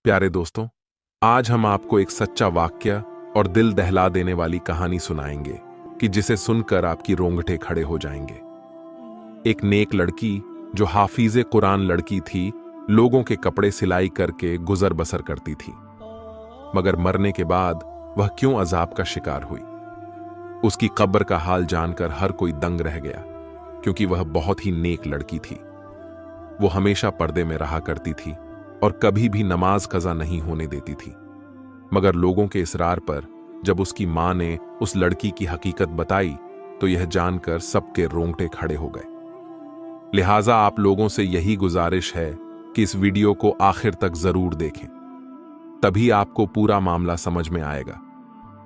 प्यारे दोस्तों, आज हम आपको एक सच्चा वाक्य और दिल दहला देने वाली कहानी सुनाएंगे कि जिसे सुनकर आपकी रोंगटे खड़े हो जाएंगे। एक नेक लड़की जो हाफिजे कुरान लड़की थी, लोगों के कपड़े सिलाई करके गुजर बसर करती थी। मगर मरने के बाद वह क्यों अजाब का शिकार हुई? उसकी कब्र का हाल जानकर हर कोई दंग रह गया, क्योंकि वह बहुत ही नेक लड़की थी। वो हमेशा पर्दे में रहा करती थी और कभी भी नमाज कज़ा नहीं होने देती थी। मगर लोगों के इसरार पर जब उसकी मां ने उस लड़की की हकीकत बताई तो यह जानकर सबके रोंगटे खड़े हो गए। लिहाजा आप लोगों से यही गुजारिश है कि इस वीडियो को आखिर तक जरूर देखें, तभी आपको पूरा मामला समझ में आएगा।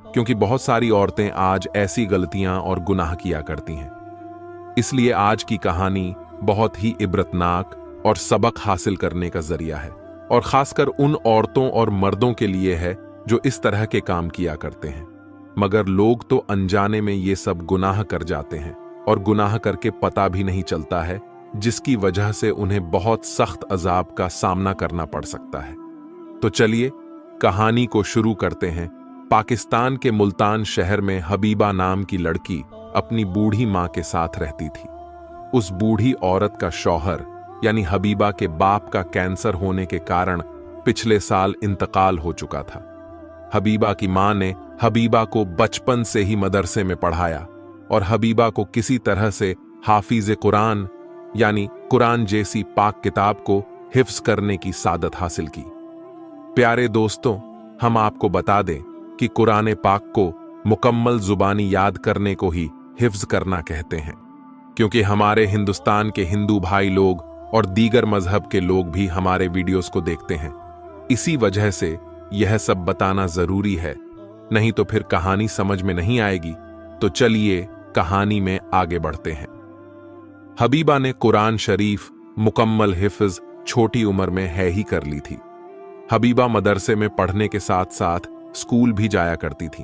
क्योंकि बहुत सारी औरतें आज ऐसी गलतियां और गुनाह किया करती हैं। इसलिए आज की कहानी बहुत ही इबरतनाक और सबक हासिल करने का जरिया है, और खासकर उन औरतों और मर्दों के लिए है जो इस तरह के काम किया करते हैं। मगर लोग तो अनजाने में ये सब गुनाह कर जाते हैं और गुनाह करके पता भी नहीं चलता है, जिसकी वजह से उन्हें बहुत सख्त अजाब का सामना करना पड़ सकता है। तो चलिए कहानी को शुरू करते हैं। पाकिस्तान के मुल्तान शहर में हबीबा नाम की लड़की अपनी बूढ़ी मां के साथ रहती थी। उस बूढ़ी औरत का शौहर यानी हबीबा के बाप का कैंसर होने के कारण पिछले साल इंतकाल हो चुका था। हबीबा की मां ने हबीबा को बचपन से ही मदरसे में पढ़ाया और हबीबा को किसी तरह से हाफिज कुरान यानी कुरान जैसी पाक किताब को हिफ्ज करने की सादत हासिल की। प्यारे दोस्तों, हम आपको बता दें कि कुरान पाक को मुकम्मल जुबानी याद करने को ही हिफ्ज करना कहते हैं, क्योंकि हमारे हिंदुस्तान के हिंदू भाई लोग और दीगर मजहब के लोग भी हमारे वीडियोस को देखते हैं। इसी वजह से यह सब बताना जरूरी है, नहीं तो फिर कहानी समझ में नहीं आएगी। तो चलिए कहानी में आगे बढ़ते हैं। हबीबा ने कुरान शरीफ मुकम्मल हिफ्ज छोटी उम्र में है ही कर ली थी। हबीबा मदरसे में पढ़ने के साथ साथ स्कूल भी जाया करती थी।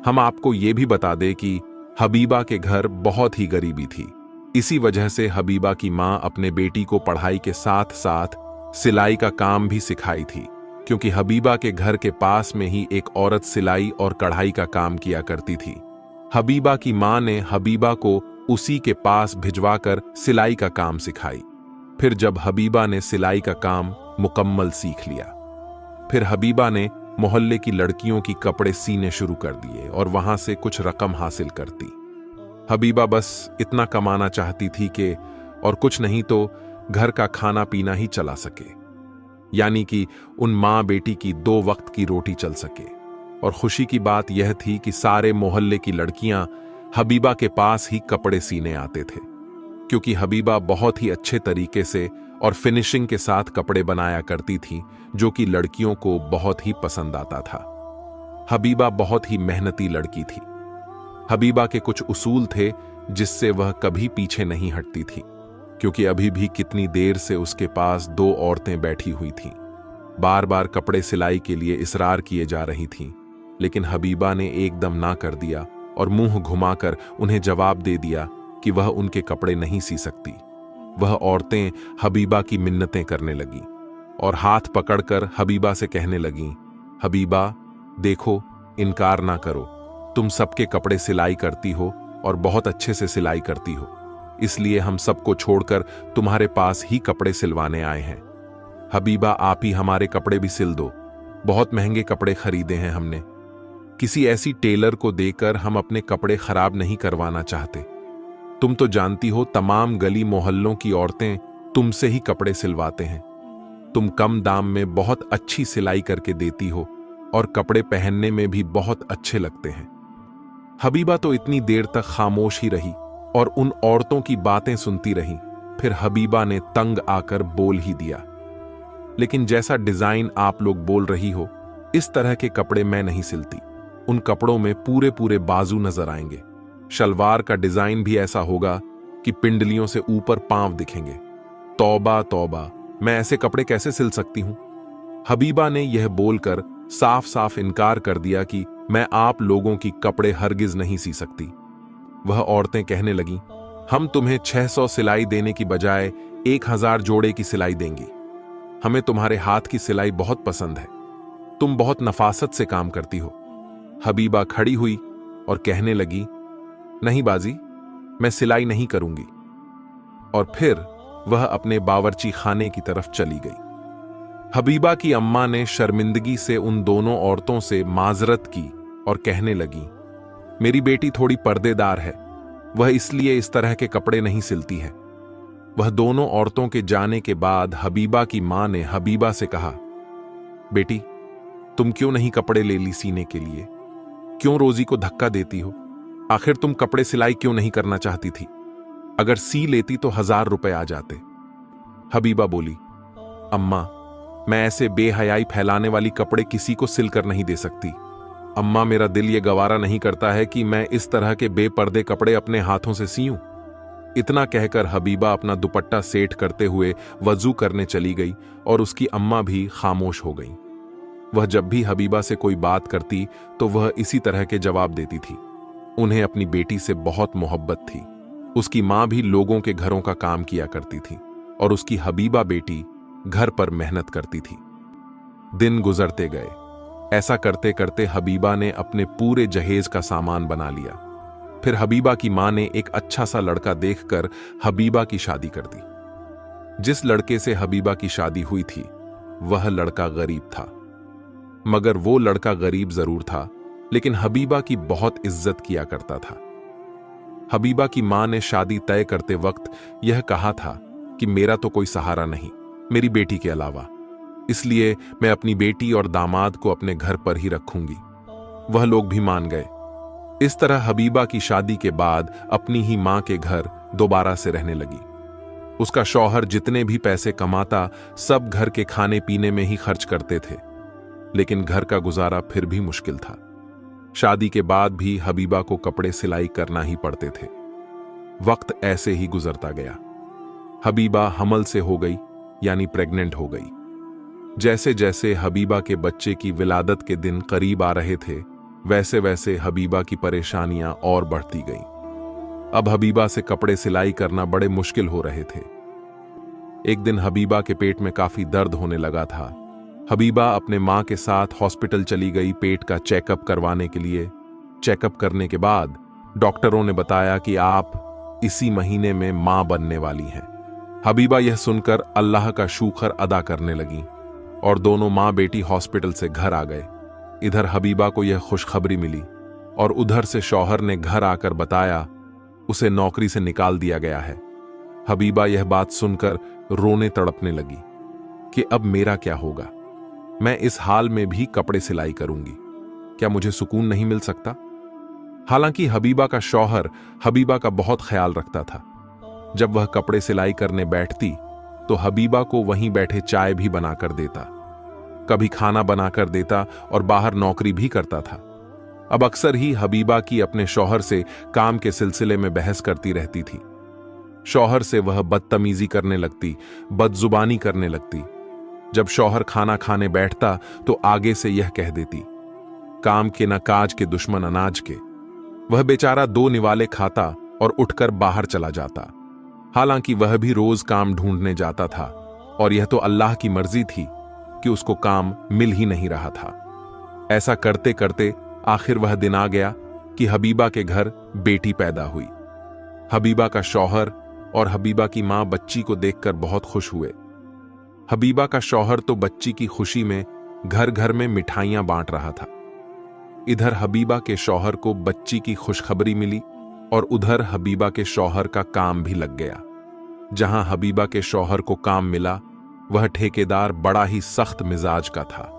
हम आपको ये भी बता दें कि हबीबा के घर बहुत ही गरीबी थी। इसी वजह से हबीबा की मां अपने बेटी को पढ़ाई के साथ साथ सिलाई का काम भी सिखाई थी, क्योंकि हबीबा के घर के पास में ही एक औरत सिलाई और कढ़ाई का काम किया करती थी। हबीबा की मां ने हबीबा को उसी के पास भिजवाकर सिलाई का काम सिखाई। फिर जब हबीबा ने सिलाई का काम मुकम्मल सीख लिया, फिर हबीबा ने मोहल्ले की लड़कियों की कपड़े सीने शुरू कर दिए और वहां से कुछ रकम हासिल करती। हबीबा बस इतना कमाना चाहती थी कि और कुछ नहीं तो घर का खाना पीना ही चला सके, यानी कि उन मां बेटी की 2 वक्त की रोटी चल सके। और खुशी की बात यह थी कि सारे मोहल्ले की लड़कियां हबीबा के पास ही कपड़े सीने आते थे, क्योंकि हबीबा बहुत ही अच्छे तरीके से और फिनिशिंग के साथ कपड़े बनाया करती थी, जो कि लड़कियों को बहुत ही पसंद आता था। हबीबा बहुत ही मेहनती लड़की थी। हबीबा के कुछ उसूल थे जिससे वह कभी पीछे नहीं हटती थी, क्योंकि अभी भी कितनी देर से उसके पास 2 औरतें बैठी हुई थीं। बार बार कपड़े सिलाई के लिए इसरार किए जा रही थीं, लेकिन हबीबा ने एकदम ना कर दिया और मुंह घुमाकर उन्हें जवाब दे दिया कि वह उनके कपड़े नहीं सी सकती। वह औरतें हबीबा की मिन्नतें करने लगीं और हाथ पकड़कर हबीबा से कहने लगीं, हबीबा देखो, इनकार ना करो, तुम सबके कपड़े सिलाई करती हो और बहुत अच्छे से सिलाई करती हो, इसलिए हम सबको छोड़कर तुम्हारे पास ही कपड़े सिलवाने आए हैं। हबीबा आप ही हमारे कपड़े भी सिल दो, बहुत महंगे कपड़े खरीदे हैं हमने। किसी ऐसी टेलर को देकर हम अपने कपड़े खराब नहीं करवाना चाहते। तुम तो जानती हो तमाम गली मोहल्लों की औरतें तुमसे ही कपड़े सिलवाते हैं। तुम कम दाम में बहुत अच्छी सिलाई करके देती हो और कपड़े पहनने में भी बहुत अच्छे लगते हैं। हबीबा तो इतनी देर तक खामोश ही रही और उन औरतों की बातें सुनती रही। फिर हबीबा ने तंग आकर बोल ही दिया, लेकिन जैसा डिजाइन आप लोग बोल रही हो, इस तरह के कपड़े मैं नहीं सिलती। उन कपड़ों में पूरे पूरे बाजू नजर आएंगे। शलवार का डिजाइन भी ऐसा होगा कि पिंडलियों से ऊपर पांव दिखेंगे। तौबा तौबा, मैं ऐसे कपड़े कैसे सिल सकती हूं? हबीबा ने यह बोलकर साफ साफ इनकार कर दिया कि मैं आप लोगों की कपड़े हरगिज नहीं सी सकती। वह औरतें कहने लगीं, हम तुम्हें 600 सिलाई देने की बजाय 1000 जोड़े की सिलाई देंगी। हमें तुम्हारे हाथ की सिलाई बहुत पसंद है। तुम बहुत नफासत से काम करती हो। हबीबा खड़ी हुई और कहने लगी, नहीं बाजी, मैं सिलाई नहीं करूंगी। और फिर वह अपने बावर्ची खाने की तरफ चली गई। हबीबा की अम्मा ने शर्मिंदगी से उन दोनों औरतों से माजरत की और कहने लगी, मेरी बेटी थोड़ी पर्देदार है, वह इसलिए इस तरह के कपड़े नहीं सिलती है। वह दोनों औरतों के जाने के बाद हबीबा की मां ने हबीबा से कहा, बेटी, तुम क्यों नहीं कपड़े ले ली सीने के लिए? क्यों रोजी को धक्का देती हो? आखिर तुम कपड़े सिलाई क्यों नहीं करना चाहती थी? अगर सी लेती तो 1000 रुपए आ जाते। हबीबा बोली, अम्मा, मैं ऐसे बेहयाई फैलाने वाली कपड़े किसी को सिलकर नहीं दे सकती। अम्मा, मेरा दिल ये गवारा नहीं करता है कि मैं इस तरह के बेपर्दे कपड़े अपने हाथों से सीऊं। इतना कहकर हबीबा अपना दुपट्टा सेट करते हुए वजू करने चली गई और उसकी अम्मा भी खामोश हो गई। वह जब भी हबीबा से कोई बात करती तो वह इसी तरह के जवाब देती थी। उन्हें अपनी बेटी से बहुत मोहब्बत थी। उसकी मां भी लोगों के घरों का काम किया करती थी और उसकी हबीबा बेटी घर पर मेहनत करती थी। दिन गुजरते गए। ऐसा करते करते हबीबा ने अपने पूरे जहेज का सामान बना लिया। फिर हबीबा की मां ने एक अच्छा सा लड़का देखकर हबीबा की शादी कर दी। जिस लड़के से हबीबा की शादी हुई थी वह लड़का गरीब था। मगर वो लड़का गरीब जरूर था, लेकिन हबीबा की बहुत इज्जत किया करता था। हबीबा की मां ने शादी तय करते वक्त यह कहा था कि मेरा तो कोई सहारा नहीं मेरी बेटी के अलावा, इसलिए मैं अपनी बेटी और दामाद को अपने घर पर ही रखूंगी। वह लोग भी मान गए। इस तरह हबीबा की शादी के बाद अपनी ही मां के घर दोबारा से रहने लगी। उसका शौहर जितने भी पैसे कमाता सब घर के खाने पीने में ही खर्च करते थे, लेकिन घर का गुजारा फिर भी मुश्किल था। शादी के बाद भी हबीबा को कपड़े सिलाई करना ही पड़ते थे। वक्त ऐसे ही गुजरता गया। हबीबा हमल से हो गई, यानी प्रेग्नेंट हो गई। जैसे जैसे हबीबा के बच्चे की विलादत के दिन करीब आ रहे थे, वैसे वैसे हबीबा की परेशानियां और बढ़ती गईं। अब हबीबा से कपड़े सिलाई करना बड़े मुश्किल हो रहे थे। एक दिन हबीबा के पेट में काफी दर्द होने लगा था। हबीबा अपने मां के साथ हॉस्पिटल चली गई पेट का चेकअप करवाने के लिए। चेकअप करने के बाद डॉक्टरों ने बताया कि आप इसी महीने में मां बनने वाली हैं। हबीबा यह सुनकर अल्लाह का शुक्र अदा करने लगी और दोनों मां बेटी हॉस्पिटल से घर आ गए। इधर हबीबा को यह खुशखबरी मिली और उधर से शौहर ने घर आकर बताया उसे नौकरी से निकाल दिया गया है। हबीबा यह बात सुनकर रोने तड़पने लगी कि अब मेरा क्या होगा? मैं इस हाल में भी कपड़े सिलाई करूंगी, क्या मुझे सुकून नहीं मिल सकता? हालांकि हबीबा का शौहर हबीबा का बहुत ख्याल रखता था। जब वह कपड़े सिलाई करने बैठती तो हबीबा को वहीं बैठे चाय भी बनाकर देता, कभी खाना बनाकर देता और बाहर नौकरी भी करता था। अब अक्सर ही हबीबा की अपने शौहर से काम के सिलसिले में बहस करती रहती थी। शौहर से वह बदतमीजी करने लगती, बदजुबानी करने लगती। जब शौहर खाना खाने बैठता तो आगे से यह कह देती, काम के न काज के दुश्मन अनाज के। वह बेचारा 2 निवाले खाता और उठकर बाहर चला जाता। हालांकि वह भी रोज काम ढूंढने जाता था और यह तो अल्लाह की मर्जी थी कि उसको काम मिल ही नहीं रहा था। ऐसा करते करते आखिर वह दिन आ गया कि हबीबा के घर बेटी पैदा हुई। हबीबा का शौहर और हबीबा की मां बच्ची को देखकर बहुत खुश हुए। हबीबा का शौहर तो बच्ची की खुशी में घर घर में मिठाइयां बांट रहा था। इधर हबीबा के शौहर को बच्ची की खुशखबरी मिली और उधर हबीबा के शौहर का काम भी लग गया। जहां हबीबा के शौहर को काम मिला वह ठेकेदार बड़ा ही सख्त मिजाज का था।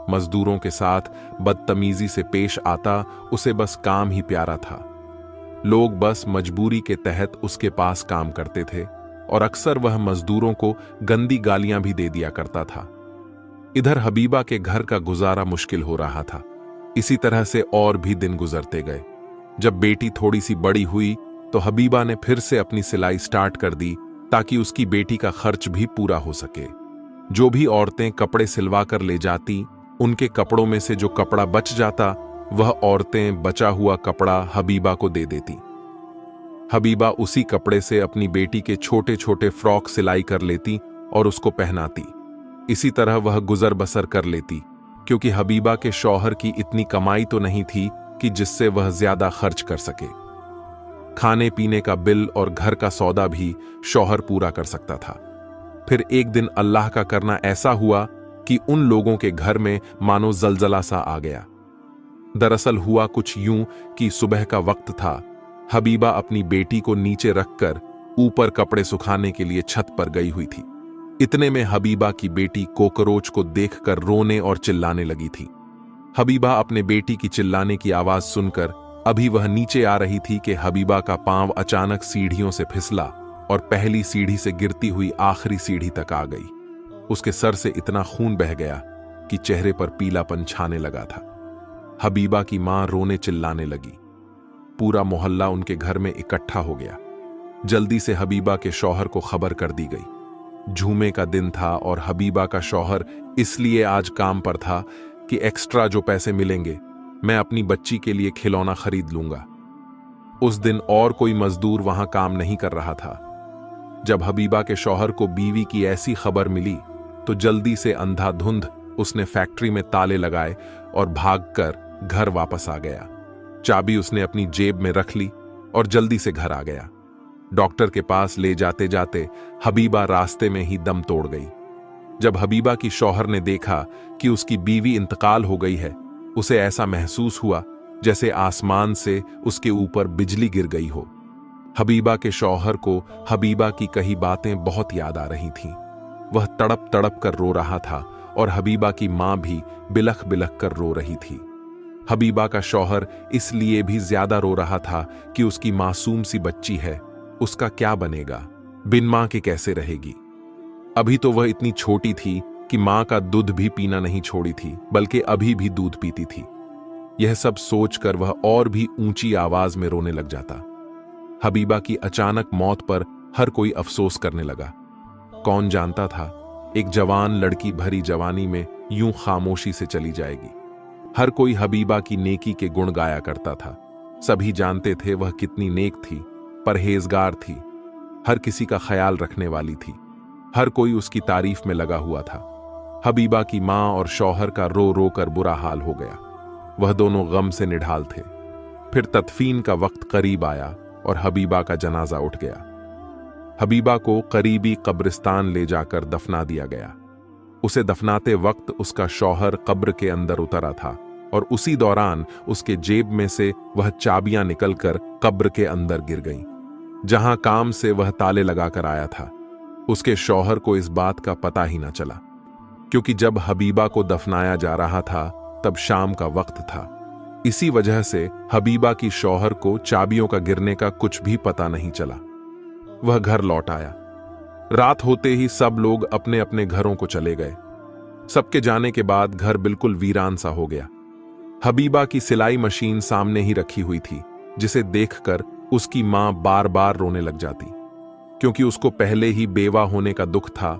मजदूरों के साथ बदतमीजी से पेश आता, उसे बस काम ही प्यारा था। लोग बस मजबूरी के तहत उसके पास काम करते थे और अक्सर वह मजदूरों को गंदी गालियां भी दे दिया करता था। इधर हबीबा के घर का गुजारा मुश्किल हो रहा था। इसी तरह से और भी दिन गुजरते गए। जब बेटी थोड़ी सी बड़ी हुई तो हबीबा ने फिर से अपनी सिलाई स्टार्ट कर दी ताकि उसकी बेटी का खर्च भी पूरा हो सके। जो भी औरतें कपड़े सिलवा कर ले जाती, उनके कपड़ों में से जो कपड़ा बच जाता वह औरतें बचा हुआ कपड़ा हबीबा को दे देती। हबीबा उसी कपड़े से अपनी बेटी के छोटे छोटे फ्रॉक सिलाई कर लेती और उसको पहनाती। इसी तरह वह गुजर बसर कर लेती, क्योंकि हबीबा के शौहर की इतनी कमाई तो नहीं थी कि जिससे वह ज्यादा खर्च कर सके। खाने पीने का बिल और घर का सौदा भी शौहर पूरा कर सकता था। फिर एक दिन अल्लाह का करना ऐसा हुआ कि उन लोगों के घर में मानो जलजला सा आ गया। दरअसल हुआ कुछ यूं कि सुबह का वक्त था। हबीबा अपनी बेटी को नीचे रखकर ऊपर कपड़े सुखाने के लिए छत पर गई हुई थी। इतने में हबीबा की बेटी कोकरोच को देखकर रोने और चिल्लाने लगी थी। हबीबा अपने बेटी की चिल्लाने की आवाज सुनकर अभी वह नीचे आ रही थी कि हबीबा का पांव अचानक सीढ़ियों से फिसला और पहली सीढ़ी से गिरती हुई आखिरी सीढ़ी तक आ गई। उसके सर से इतना खून बह गया कि चेहरे पर पीलापन छाने लगा था। हबीबा की मां रोने चिल्लाने लगी। पूरा मोहल्ला उनके घर में इकट्ठा हो गया। जल्दी से हबीबा के शौहर को खबर कर दी गई। झूमे का दिन था और हबीबा का शौहर इसलिए आज काम पर था कि एक्स्ट्रा जो पैसे मिलेंगे मैं अपनी बच्ची के लिए खिलौना खरीद लूंगा। उस दिन और कोई मजदूर वहां काम नहीं कर रहा था। जब हबीबा के शौहर को बीवी की ऐसी खबर मिली तो जल्दी से अंधाधुंध उसने फैक्ट्री में ताले लगाए और भागकर घर वापस आ गया। चाबी उसने अपनी जेब में रख ली और जल्दी से घर आ गया। डॉक्टर के पास ले जाते जाते हबीबा रास्ते में ही दम तोड़ गई। जब हबीबा की शौहर ने देखा कि उसकी बीवी इंतकाल हो गई है, उसे ऐसा महसूस हुआ जैसे आसमान से उसके ऊपर बिजली गिर गई हो। हबीबा के शौहर को हबीबा की कही बातें बहुत याद आ रही थीं। वह तड़प तड़प कर रो रहा था और हबीबा की मां भी बिलख बिलख कर रो रही थी। हबीबा का शौहर इसलिए भी ज्यादा रो रहा था कि उसकी मासूम सी बच्ची है, उसका क्या बनेगा, बिन मां के कैसे रहेगी। अभी तो वह इतनी छोटी थी कि मां का दूध भी पीना नहीं छोड़ी थी, बल्कि अभी भी दूध पीती थी। यह सब सोचकर वह और भी ऊंची आवाज में रोने लग जाता। हबीबा की अचानक मौत पर हर कोई अफसोस करने लगा। कौन जानता था एक जवान लड़की भरी जवानी में यूं खामोशी से चली जाएगी। हर कोई हबीबा की नेकी के गुण गाया करता था। सभी जानते थे वह कितनी नेक थी, परहेजगार थी, हर किसी का ख्याल रखने वाली थी। हर कोई उसकी तारीफ में लगा हुआ था। हबीबा की मां और शौहर का रो रो कर बुरा हाल हो गया। वह दोनों गम से निढाल थे। फिर तदफीन का वक्त करीब आया और हबीबा का जनाजा उठ गया। हबीबा को करीबी कब्रिस्तान ले जाकर दफना दिया गया। उसे दफनाते वक्त उसका शौहर कब्र के अंदर उतरा था और उसी दौरान उसके जेब में से वह चाबियां निकलकर कब्र के अंदर गिर गईं, जहां काम से वह ताले लगाकर आया था। उसके शौहर को इस बात का पता ही ना चला, क्योंकि जब हबीबा को दफनाया जा रहा था तब शाम का वक्त था। इसी वजह से हबीबा की शौहर को चाबियों का गिरने का कुछ भी पता नहीं चला। वह घर लौट आया। रात होते ही सब लोग अपने अपने घरों को चले गए। सबके जाने के बाद घर बिल्कुल वीरान सा हो गया। हबीबा की सिलाई मशीन सामने ही रखी हुई थी, जिसे देखकर उसकी मां बार बार रोने लग जाती, क्योंकि उसको पहले ही बेवा होने का दुख था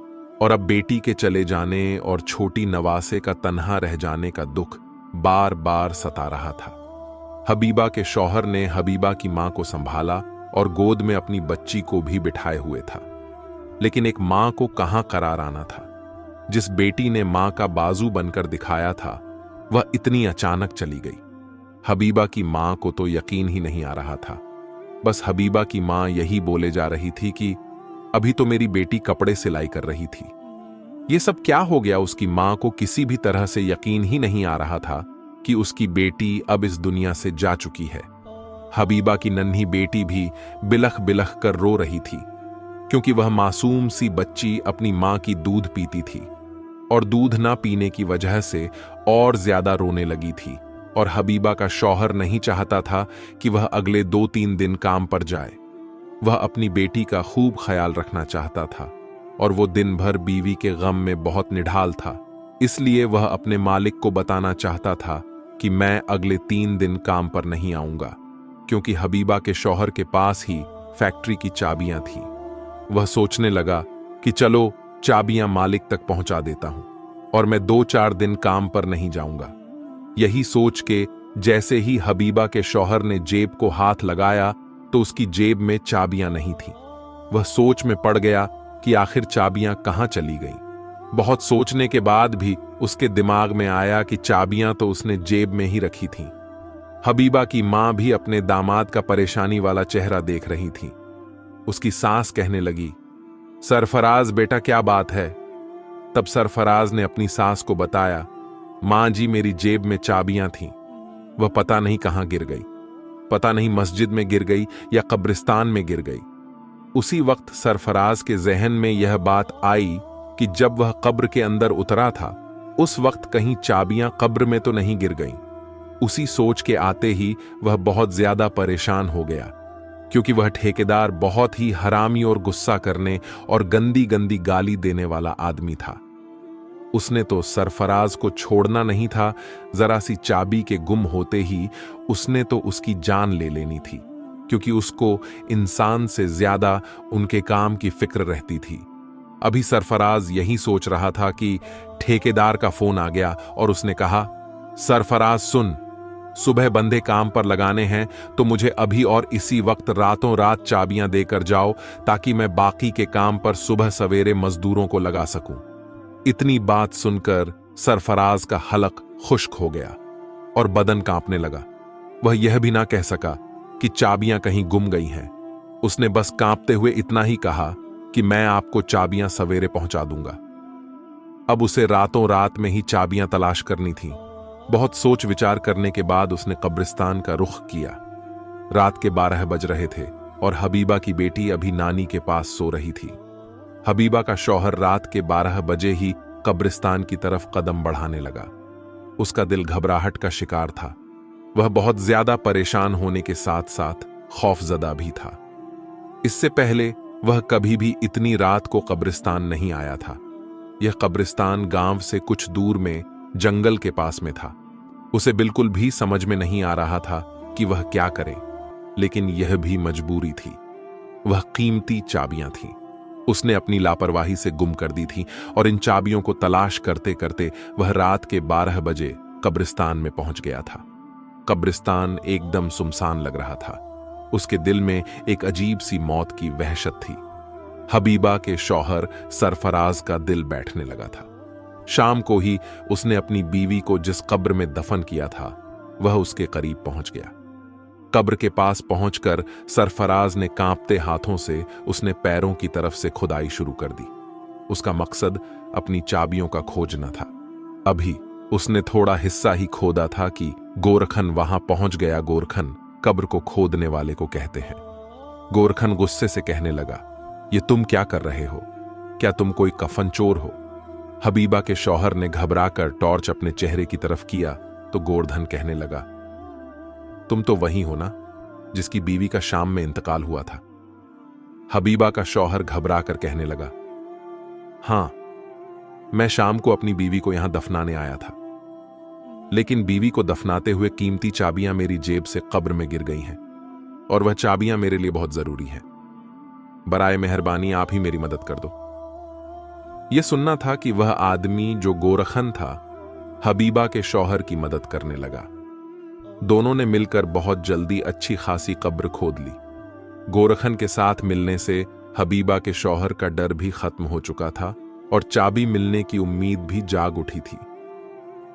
और अब बेटी के चले जाने और छोटी नवासे का तन्हा रह जाने का दुख बार बार सता रहा था। हबीबा के शौहर ने हबीबा की मां को संभाला और गोद में अपनी बच्ची को भी बिठाए हुए था। लेकिन एक मां को कहां करार आना था। जिस बेटी ने मां का बाजू बनकर दिखाया था, वह इतनी अचानक चली गई। हबीबा की मां को तो यकीन ही नहीं आ रहा था। बस हबीबा की मां यही बोले जा रही थी कि अभी तो मेरी बेटी कपड़े सिलाई कर रही थी। ये सब क्या हो गया? उसकी मां को किसी भी तरह से यकीन ही नहीं आ रहा था कि उसकी बेटी अब इस दुनिया से जा चुकी है। हबीबा की नन्ही बेटी भी बिलख बिलख कर रो रही थी, क्योंकि वह मासूम सी बच्ची अपनी मां की दूध पीती थी और दूध ना पीने की वजह से और ज्यादा रोने लगी थी। और हबीबा का शौहर नहीं चाहता था कि वह अगले 2-3 दिन काम पर जाए। वह अपनी बेटी का खूब ख्याल रखना चाहता था और वो दिन भर बीवी के गम में बहुत निढाल था। इसलिए वह अपने मालिक को बताना चाहता था कि मैं अगले 3 दिन काम पर नहीं आऊंगा, क्योंकि हबीबा के शौहर के पास ही फैक्ट्री की चाबियां थीं। वह सोचने लगा कि चलो चाबियां मालिक तक पहुंचा देता हूं और मैं 2-4 दिन काम पर नहीं जाऊंगा। यही सोच के जैसे ही हबीबा के शौहर ने जेब को हाथ लगाया तो उसकी जेब में चाबियां नहीं थीं। वह सोच में पड़ गया कि आखिर चाबियां कहां चली गईं। बहुत सोचने के बाद भी उसके दिमाग में आया कि चाबियां तो उसने जेब में ही रखी थीं। हबीबा की मां भी अपने दामाद का परेशानी वाला चेहरा देख रही थी। उसकी सास कहने लगी, सरफराज बेटा क्या बात है? तब सरफराज ने अपनी सास को बताया, मां जी मेरी जेब में चाबियां थीं, वह पता नहीं कहां गिर गई, पता नहीं मस्जिद में गिर गई या कब्रिस्तान में गिर गई। उसी वक्त सरफराज के जहन में यह बात आई कि जब वह कब्र के अंदर उतरा था उस वक्त कहीं चाबियां कब्र में तो नहीं गिर गईं। उसी सोच के आते ही वह बहुत ज्यादा परेशान हो गया, क्योंकि वह ठेकेदार बहुत ही हरामी और गुस्सा करने और गंदी गंदी गाली देने वाला आदमी था। उसने तो सरफराज को छोड़ना नहीं था, जरा सी चाबी के गुम होते ही उसने तो उसकी जान ले लेनी थी, क्योंकि उसको इंसान से ज्यादा उनके काम की फिक्र रहती थी। अभी सरफराज यही सोच रहा था कि ठेकेदार का फोन आ गया और उसने कहा, सरफराज सुन, सुबह बंदे काम पर लगाने हैं तो मुझे अभी और इसी वक्त रातों रात चाबियां देकर जाओ, ताकि मैं बाकी के काम पर सुबह सवेरे मजदूरों को लगा सकूं। इतनी बात सुनकर सरफराज का हलक खुश्क हो गया और बदन कांपने लगा। वह यह भी ना कह सका कि चाबियां कहीं गुम गई हैं। उसने बस कांपते हुए इतना ही कहा कि मैं आपको चाबियां सवेरे पहुंचा दूंगा। अब उसे रातों रात में ही चाबियां तलाश करनी थी। बहुत सोच विचार करने के बाद उसने कब्रिस्तान का रुख किया। रात के 12 बज रहे थे और हबीबा की बेटी अभी नानी के पास सो रही थी। हबीबा का शौहर रात के 12 बजे ही कब्रिस्तान की तरफ कदम बढ़ाने लगा। उसका दिल घबराहट का शिकार था। वह बहुत ज्यादा परेशान होने के साथ साथ खौफजदा भी था। इससे पहले वह कभी भी इतनी रात को कब्रिस्तान नहीं आया था। यह कब्रिस्तान गांव से कुछ दूर में जंगल के पास में था। उसे बिल्कुल भी समझ में नहीं आ रहा था कि वह क्या करे, लेकिन यह भी मजबूरी थी। वह कीमती चाबियां थीं। उसने अपनी लापरवाही से गुम कर दी थी और इन चाबियों को तलाश करते करते वह रात के 12 बजे कब्रिस्तान में पहुंच गया था। कब्रिस्तान एकदम सुनसान लग रहा था। उसके दिल में एक अजीब सी मौत की वहशत थी। हबीबा के शौहर सरफराज का दिल बैठने लगा था। शाम को ही उसने अपनी बीवी को जिस कब्र में दफन किया था वह उसके करीब पहुंच गया। कब्र के पास पहुंचकर सरफराज ने कांपते हाथों से उसने पैरों की तरफ से खुदाई शुरू कर दी। उसका मकसद अपनी चाबियों का खोजना था। अभी उसने थोड़ा हिस्सा ही खोदा था कि गोरखन वहां पहुंच गया। गोरखन कब्र को खोदने वाले को कहते हैं। गोरखन गुस्से से कहने लगा, ये तुम क्या कर रहे हो? क्या तुम कोई कफन चोर हो? हबीबा के शौहर ने घबराकर टॉर्च अपने चेहरे की तरफ किया तो गोवर्धन कहने लगा, तुम तो वही हो ना जिसकी बीवी का शाम में इंतकाल हुआ था। हबीबा का शौहर घबराकर कहने लगा, हां, मैं शाम को अपनी बीवी को यहां दफनाने आया था, लेकिन बीवी को दफनाते हुए कीमती चाबियां मेरी जेब से कब्र में गिर गई हैं और वह चाबियां मेरे लिए बहुत जरूरी हैं। बराए मेहरबानी आप ही मेरी मदद कर दो। यह सुनना था कि वह आदमी जो गोरखन था हबीबा के शौहर की मदद करने लगा। दोनों ने मिलकर बहुत जल्दी अच्छी खासी कब्र खोद ली। गोरखन के साथ मिलने से हबीबा के शौहर का डर भी खत्म हो चुका था और चाबी मिलने की उम्मीद भी जाग उठी थी।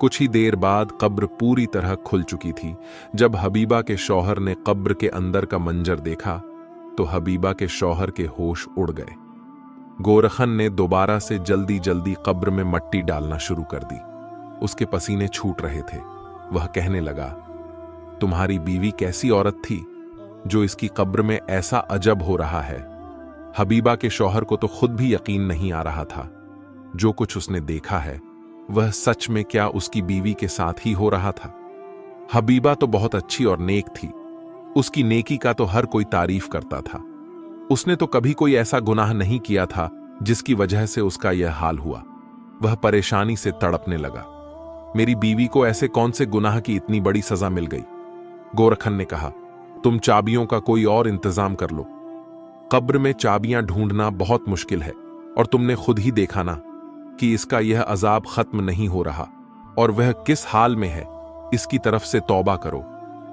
कुछ ही देर बाद कब्र पूरी तरह खुल चुकी थी। जब हबीबा के शौहर ने कब्र के अंदर का मंजर देखा तो हबीबा के शौहर के होश उड़ गए। गोरखन ने दोबारा से जल्दी जल्दी कब्र में मट्टी डालना शुरू कर दी। उसके पसीने छूट रहे थे। वह कहने लगा, तुम्हारी बीवी कैसी औरत थी जो इसकी कब्र में ऐसा अजब हो रहा है। हबीबा के शौहर को तो खुद भी यकीन नहीं आ रहा था। जो कुछ उसने देखा है वह सच में क्या उसकी बीवी के साथ ही हो रहा था। हबीबा तो बहुत अच्छी और नेक थी। उसकी नेकी का तो हर कोई तारीफ करता था। उसने तो कभी कोई ऐसा गुनाह नहीं किया था जिसकी वजह से उसका यह हाल हुआ। वह परेशानी से तड़पने लगा। मेरी बीवी को ऐसे कौन से गुनाह की इतनी बड़ी सजा मिल गई? गोरखन ने कहा, तुम चाबियों का कोई और इंतजाम कर लो। कब्र में चाबियां ढूंढना बहुत मुश्किल है और तुमने खुद ही देखा ना कि इसका यह अजाब खत्म नहीं हो रहा और वह किस हाल में है। इसकी तरफ से तौबा करो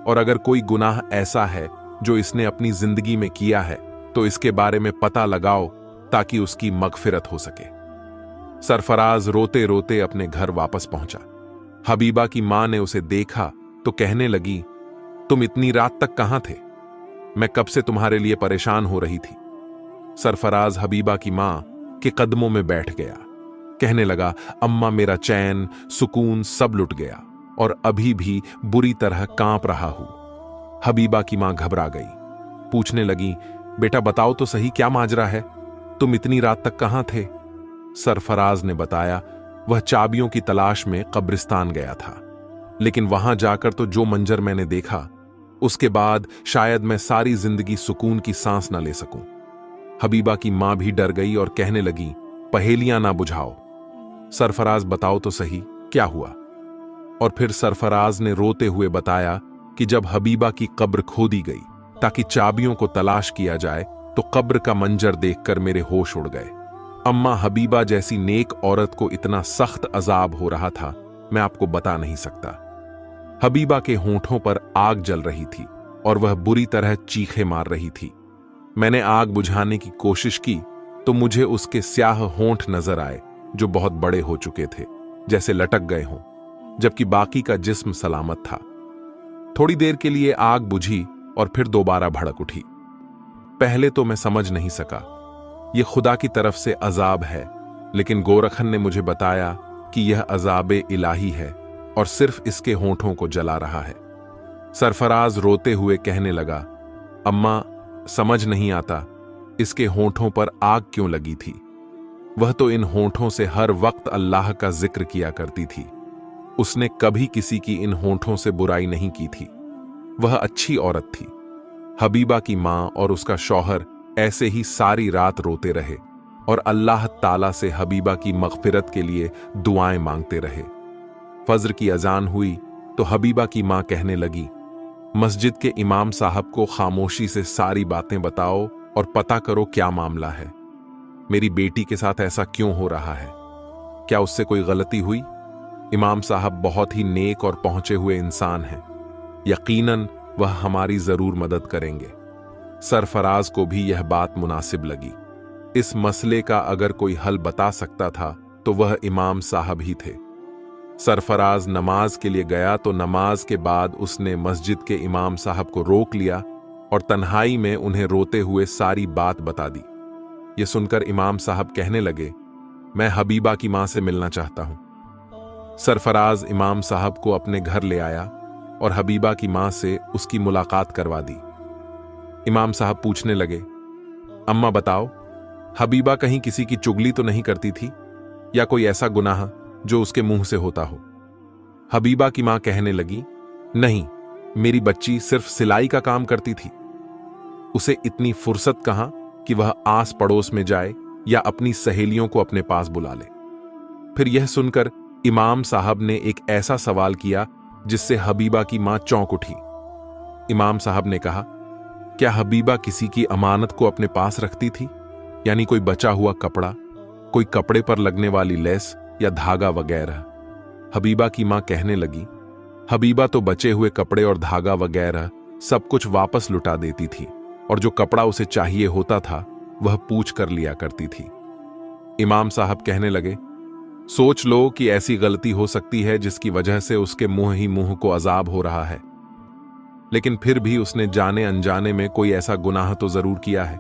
और अगर कोई गुनाह ऐसा है जो इसने अपनी जिंदगी में किया है तो इसके बारे में पता लगाओ ताकि उसकी मगफिरत हो सके। सरफराज रोते रोते अपने घर वापस पहुंचा। हबीबा की मां ने उसे देखा तो कहने लगी, तुम इतनी रात तक कहां थे? मैं कब से तुम्हारे लिए परेशान हो रही थी। सरफराज हबीबा की मां के कदमों में बैठ गया। कहने लगा, अम्मा मेरा चैन सुकून सब लुट गया और अभी भी बुरी तरह कांप रहा हूं। हबीबा की मां घबरा गई, पूछने लगी, बेटा बताओ तो सही क्या माजरा है, तुम इतनी रात तक कहां थे? सरफराज ने बताया, वह चाबियों की तलाश में कब्रिस्तान गया था, लेकिन वहां जाकर तो जो मंजर मैंने देखा, उसके बाद शायद मैं सारी जिंदगी सुकून की सांस न ले सकूं। हबीबा की मां भी डर गई और कहने लगी, पहेलियां ना बुझाओ, सरफराज बताओ तो सही क्या हुआ। और फिर सरफराज ने रोते हुए बताया कि जब हबीबा की कब्र खोदी गई ताकि चाबियों को तलाश किया जाए, तो कब्र का मंजर देखकर मेरे होश उड़ गए। अम्मा हबीबा जैसी नेक औरत को इतना सख्त अजाब हो रहा था, मैं आपको बता नहीं सकता। हबीबा के होंठों पर आग जल रही थी और वह बुरी तरह चीखे मार रही थी। मैंने आग बुझाने की कोशिश की तो मुझे उसके स्याह होंठ नजर आए जो बहुत बड़े हो चुके थे, जैसे लटक गए हों, जबकि बाकी का जिस्म सलामत था। थोड़ी देर के लिए आग बुझी और फिर दोबारा भड़क उठी। पहले तो मैं समझ नहीं सका, यह खुदा की तरफ से अजाब है, लेकिन गोरखन ने मुझे बताया कि यह अजाबे इलाही है और सिर्फ इसके होंठों को जला रहा है। सरफराज रोते हुए कहने लगा, अम्मा समझ नहीं आता, इसके होंठों पर आग क्यों लगी थी? वह तो इन होंठों से हर वक्त अल्लाह का जिक्र किया करती थी। उसने कभी किसी की इन होंठों से बुराई नहीं की थी। वह अच्छी औरत थी। हबीबा की मां और उसका शौहर ऐसे ही सारी रात रोते रहे और अल्लाह ताला से हबीबा की मग़फ़िरत के लिए दुआएं मांगते रहे। फज्र की अजान हुई तो हबीबा की मां कहने लगी, मस्जिद के इमाम साहब को खामोशी से सारी बातें बताओ और पता करो क्या मामला है। मेरी बेटी के साथ ऐसा क्यों हो रहा है? क्या उससे कोई गलती हुई? इमाम साहब बहुत ही नेक और पहुंचे हुए इंसान हैं। यकीनन वह हमारी जरूर मदद करेंगे। सरफराज को भी यह बात मुनासिब लगी। इस मसले का अगर कोई हल बता सकता था तो वह इमाम साहब ही थे। सरफराज नमाज के लिए गया तो नमाज के बाद उसने मस्जिद के इमाम साहब को रोक लिया और तन्हाई में उन्हें रोते हुए सारी बात बता दी। यह सुनकर इमाम साहब कहने लगे, मैं हबीबा की मां से मिलना चाहता हूं। सरफराज इमाम साहब को अपने घर ले आया और हबीबा की मां से उसकी मुलाकात करवा दी। इमाम साहब पूछने लगे, अम्मा बताओ, हबीबा कहीं किसी की चुगली तो नहीं करती थी या कोई ऐसा गुनाह जो उसके मुंह से होता हो? हबीबा की मां कहने लगी, नहीं, मेरी बच्ची सिर्फ सिलाई का काम करती थी। उसे इतनी फुर्सत कहां कि वह आस पड़ोस में जाए या अपनी सहेलियों को अपने पास बुला ले। फिर यह सुनकर इमाम साहब ने एक ऐसा सवाल किया जिससे हबीबा की मां चौंक उठी। इमाम साहब ने कहा, क्या हबीबा किसी की अमानत को अपने पास रखती थी? यानी कोई बचा हुआ कपड़ा, कोई कपड़े पर लगने वाली लेस या धागा वगैरह? हबीबा की मां कहने लगी, हबीबा तो बचे हुए कपड़े और धागा वगैरह सब कुछ वापस लुटा देती थी और जो कपड़ा उसे चाहिए होता था वह पूछ कर लिया करती थी। इमाम साहब कहने लगे, सोच लो कि ऐसी गलती हो सकती है जिसकी वजह से उसके मुंह ही मुंह को अजाब हो रहा है, लेकिन फिर भी उसने जाने अनजाने में कोई ऐसा गुनाह तो जरूर किया है।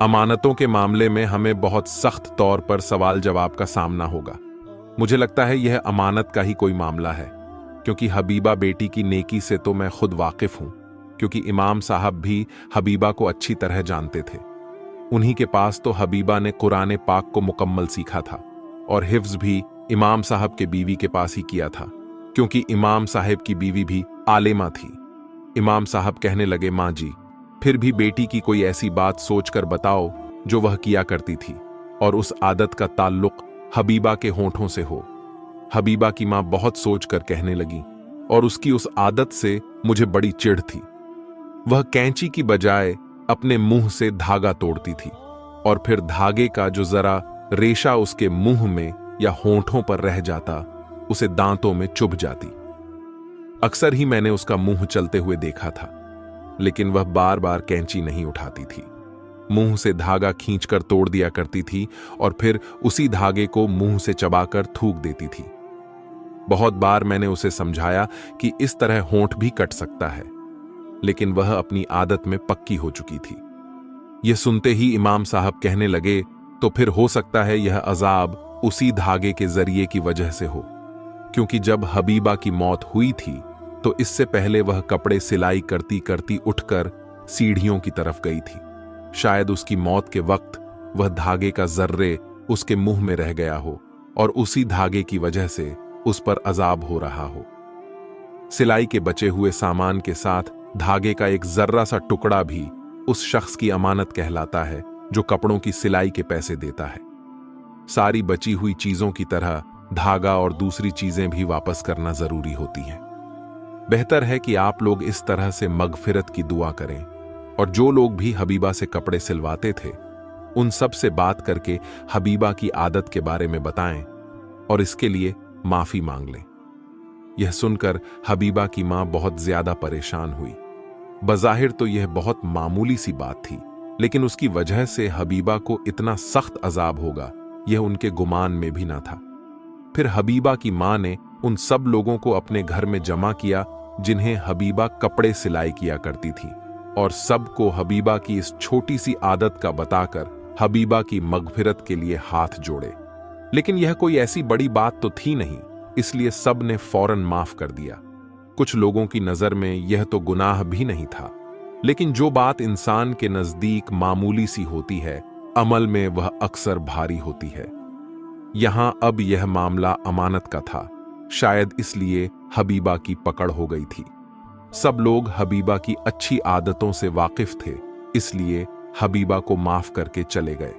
अमानतों के मामले में हमें बहुत सख्त तौर पर सवाल जवाब का सामना होगा। मुझे लगता है यह अमानत का ही कोई मामला है, क्योंकि हबीबा बेटी की नेकी से तो मैं खुद वाकिफ हूं, क्योंकि इमाम साहब भी हबीबा को अच्छी तरह जानते थे। उन्हीं के पास तो हबीबा ने कुरान पाक को मुकम्मल सीखा था और हिफ्ज भी इमाम साहब के बीवी के पास ही किया था, क्योंकि इमाम साहब की बीवी भी आलिमा थी। इमाम साहब कहने लगे, मां जी, फिर भी बेटी की कोई ऐसी बात सोचकर बताओ जो वह किया करती थी और उस आदत का ताल्लुक हबीबा के होंठों से हो। हबीबा की मां बहुत सोचकर कहने लगी, और उसकी उस आदत से मुझे बड़ी चिढ़ थी। वह कैंची की बजाय अपने मुंह से धागा तोड़ती थी और फिर धागे का जो जरा रेशा उसके मुंह में या होंठों पर रह जाता उसे दांतों में चुभ जाती। अक्सर ही मैंने उसका मुंह चलते हुए देखा था, लेकिन वह बार बार कैंची नहीं उठाती थी। मुंह से धागा खींचकर तोड़ दिया करती थी और फिर उसी धागे को मुंह से चबाकर थूक देती थी। बहुत बार मैंने उसे समझाया कि इस तरह होंठ भी कट सकता है, लेकिन वह अपनी आदत में पक्की हो चुकी थी। यह सुनते ही इमाम साहब कहने लगे, तो फिर हो सकता है यह अजाब उसी धागे के जरिए की वजह से हो, क्योंकि जब हबीबा की मौत हुई थी तो इससे पहले वह कपड़े सिलाई करती करती उठकर सीढ़ियों की तरफ गई थी। शायद उसकी मौत के वक्त वह धागे का जर्रे उसके मुंह में रह गया हो और उसी धागे की वजह से उस पर अजाब हो रहा हो। सिलाई के बचे हुए सामान के साथ धागे का एक जर्रा सा टुकड़ा भी उस शख्स की अमानत कहलाता है जो कपड़ों की सिलाई के पैसे देता है। सारी बची हुई चीजों की तरह धागा और दूसरी चीजें भी वापस करना जरूरी होती हैं। बेहतर है कि आप लोग इस तरह से मगफिरत की दुआ करें, और जो लोग भी हबीबा से कपड़े सिलवाते थे उन सब से बात करके हबीबा की आदत के बारे में बताएं और इसके लिए माफी मांग लें। यह सुनकर हबीबा की मां बहुत ज्यादा परेशान हुई। बज़ाहिर तो यह बहुत मामूली सी बात थी, लेकिन उसकी वजह से हबीबा को इतना सख्त अजाब होगा यह उनके गुमान में भी ना था। फिर हबीबा की मां ने उन सब लोगों को अपने घर में जमा किया जिन्हें हबीबा कपड़े सिलाई किया करती थी, और सबको हबीबा की इस छोटी सी आदत का बताकर हबीबा की मगफिरत के लिए हाथ जोड़े। लेकिन यह कोई ऐसी बड़ी बात तो थी नहीं, इसलिए सब ने फौरन माफ कर दिया। कुछ लोगों की नजर में यह तो गुनाह भी नहीं था, लेकिन जो बात इंसान के नजदीक मामूली सी होती है, अमल में वह अक्सर भारी होती है। यहां अब यह मामला अमानत का था, शायद इसलिए हबीबा की पकड़ हो गई थी। सब लोग हबीबा की अच्छी आदतों से वाकिफ थे, इसलिए हबीबा को माफ करके चले गए।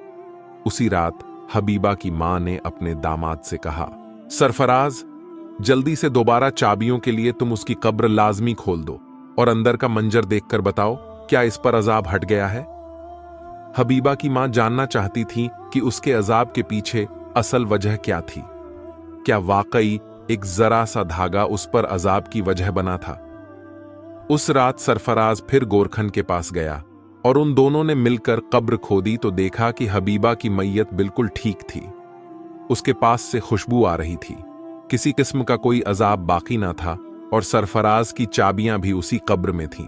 उसी रात हबीबा की मां ने अपने दामाद से कहा, सरफराज, जल्दी से दोबारा चाबियों के लिए तुम उसकी कब्र लाजमी खोल दो और अंदर का मंजर देखकर बताओ क्या इस पर अजाब हट गया है। हबीबा की मां जानना चाहती थी कि उसके अजाब के पीछे असल वजह क्या थी। क्या वाकई एक जरा सा धागा उस पर अजाब की वजह बना था? उस रात सरफराज फिर गोरखन के पास गया और उन दोनों ने मिलकर कब्र खोदी तो देखा कि हबीबा की मैयत बिल्कुल ठीक थी। उसके पास से खुशबू आ रही थी, किसी किस्म का कोई अजाब बाकी ना था, और सरफराज की चाबियां भी उसी कब्र में थीं।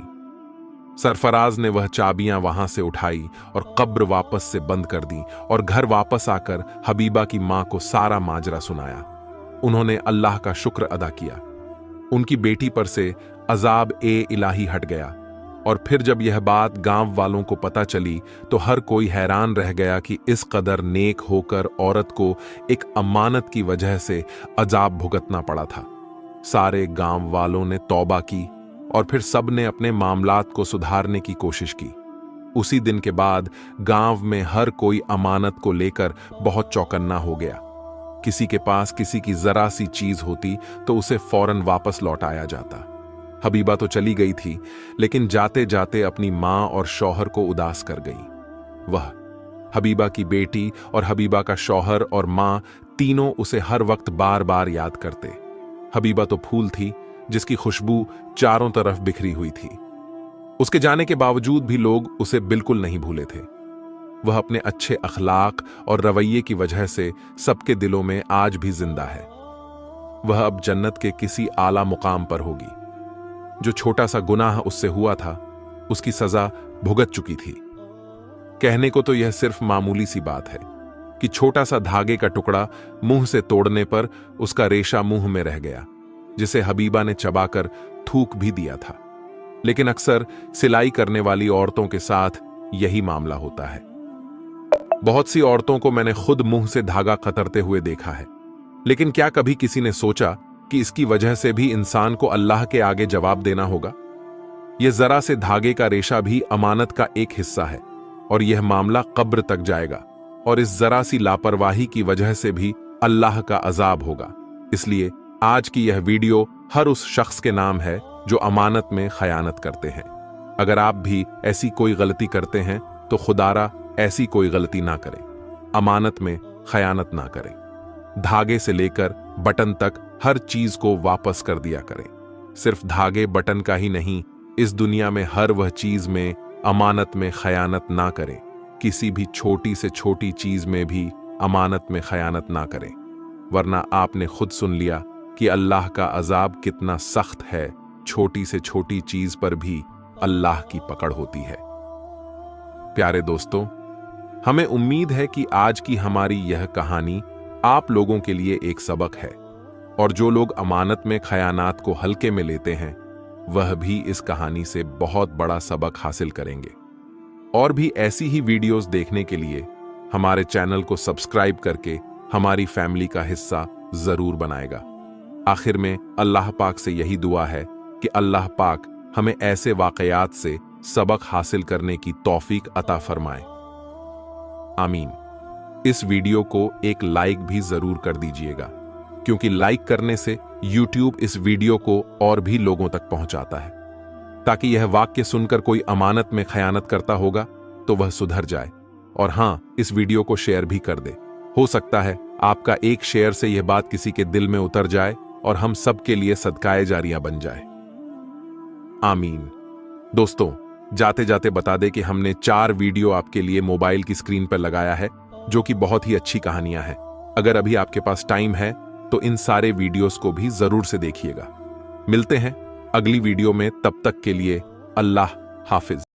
सरफराज ने वह चाबियां वहां से उठाई और कब्र वापस से बंद कर दी और घर वापस आकर हबीबा की मां को सारा माजरा सुनाया। उन्होंने अल्लाह का शुक्र अदा किया, उनकी बेटी पर से अजाब इलाही हट गया। और फिर जब यह बात गांव वालों को पता चली तो हर कोई हैरान रह गया कि इस कदर नेक होकर औरत को एक अमानत की वजह से अजाब भुगतना पड़ा था। सारे गांव वालों ने तौबा की और फिर सब ने अपने मामलात को सुधारने की कोशिश की। उसी दिन के बाद गांव में हर कोई अमानत को लेकर बहुत चौकन्ना हो गया। किसी के पास किसी की जरा सी चीज होती तो उसे फौरन वापस लौटाया जाता। हबीबा तो चली गई थी, लेकिन जाते जाते अपनी मां और शौहर को उदास कर गई। वह हबीबा की बेटी और हबीबा का शौहर और मां तीनों उसे हर वक्त बार बार याद करते। हबीबा तो फूल थी जिसकी खुशबू चारों तरफ बिखरी हुई थी। उसके जाने के बावजूद भी लोग उसे बिल्कुल नहीं भूले थे। वह अपने अच्छे अखलाक और रवैये की वजह से सबके दिलों में आज भी जिंदा है। वह अब जन्नत के किसी आला मुकाम पर होगी। जो छोटा सा गुनाह उससे हुआ था उसकी सजा भुगत चुकी थी। कहने को तो यह सिर्फ मामूली सी बात है कि छोटा सा धागे का टुकड़ा मुंह से तोड़ने पर उसका रेशा मुंह में रह गया, जिसे हबीबा ने चबाकर थूक भी दिया था। लेकिन अक्सर सिलाई करने वाली औरतों के साथ यही मामला होता है। बहुत सी औरतों को मैंने खुद मुंह से धागा कतरते हुए देखा है, लेकिन क्या कभी किसी ने सोचा कि इसकी वजह से भी इंसान को अल्लाह के आगे जवाब देना होगा? यह जरा से धागे का रेशा भी अमानत का एक हिस्सा है और यह मामला कब्र तक जाएगा, और इस जरा सी लापरवाही की वजह से भी अल्लाह का अजाब होगा। इसलिए आज की यह वीडियो हर उस शख्स के नाम है जो अमानत में खयानत करते हैं। अगर आप भी ऐसी कोई गलती करते हैं तो खुदारा ऐसी कोई गलती ना करें। अमानत में खयानत ना करें। धागे से लेकर बटन तक हर चीज को वापस कर दिया करें। सिर्फ धागे बटन का ही नहीं, इस दुनिया में हर वह चीज में अमानत में खयानत ना करें। किसी भी छोटी से छोटी चीज में भी अमानत में खयानत ना करें, वरना आपने खुद सुन लिया कि अल्लाह का अजाब कितना सख्त है। छोटी से छोटी चीज पर भी अल्लाह की पकड़ होती है। प्यारे दोस्तों, हमें उम्मीद है कि आज की हमारी यह कहानी आप लोगों के लिए एक सबक है, और जो लोग अमानत में खयानात को हल्के में लेते हैं वह भी इस कहानी से बहुत बड़ा सबक हासिल करेंगे। और भी ऐसी ही वीडियोस देखने के लिए हमारे चैनल को सब्सक्राइब करके हमारी फैमिली का हिस्सा जरूर बनाएगा। आखिर में अल्लाह पाक से यही दुआ है कि अल्लाह पाक हमें ऐसे वाकयात से सबक हासिल करने की तौफीक अता फरमाए। आमीन। इस वीडियो को एक लाइक भी जरूर कर दीजिएगा, क्योंकि लाइक करने से YouTube इस वीडियो को और भी लोगों तक पहुंचाता है, ताकि यह वाक्य सुनकर कोई अमानत में खयानत करता होगा तो वह सुधर जाए। और हां, इस वीडियो को शेयर भी कर दे। हो सकता है आपका एक शेयर से यह बात किसी के दिल में उतर जाए और हम सब के लिए सदकाए जारिया बन जाए। आमीन। दोस्तों, जाते जाते बता दे कि हमने 4 वीडियो आपके लिए मोबाइल की स्क्रीन पर लगाया है, जो कि बहुत ही अच्छी कहानियां हैं। अगर अभी आपके पास टाइम है तो इन सारे वीडियोस को भी जरूर से देखिएगा। मिलते हैं अगली वीडियो में, तब तक के लिए अल्लाह हाफिज।